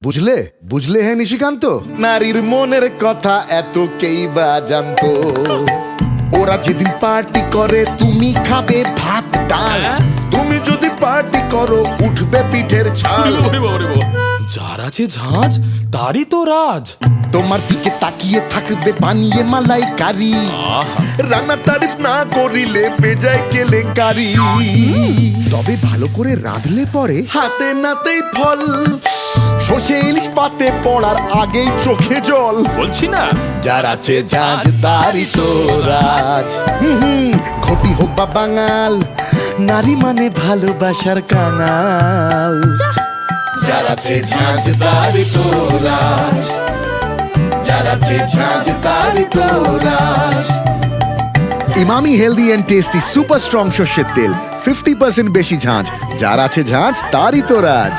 বুঝলে বুঝলে হে নিশিকান্ত, নারীর মনের কথা এত কেই বা জানতো। ওরা যেদিন পার্টি করে তুমি খাবে ভাত ডাল, তুমি যদি পার্টি করো উঠবে পিঠের ছাল। যার আছে ঝাঁঝ তারই তো রাজ। তোমার দিকে তাকিয়ে থাকবে বানিয়ে মালাই কারি, রান্নার তারিফ না করিলে বেজায় কেলেঙ্কারি। তবে ভালো করে রাঁধলে পরে হাতে নাতেই ফল, সর্ষে ইলিশ পাতে পড়ার আগেই চোখে জল। বলছি না যার আছে ঝাঁঝ তারই তো রাজ। ঘটি হোক বা বাঙাল, নারী মানে ভালোবাসার কাঙাল। যার আছে ঝাঁঝ তারই তো রাজ, যার আছে ঝাঁঝ তারই তো রাজ। Emami healthy and tasty super strong সর্ষের তেল, 50% বেশি ঝাঁঝ। যার আছে ঝাঁঝ তারই তো রাজ।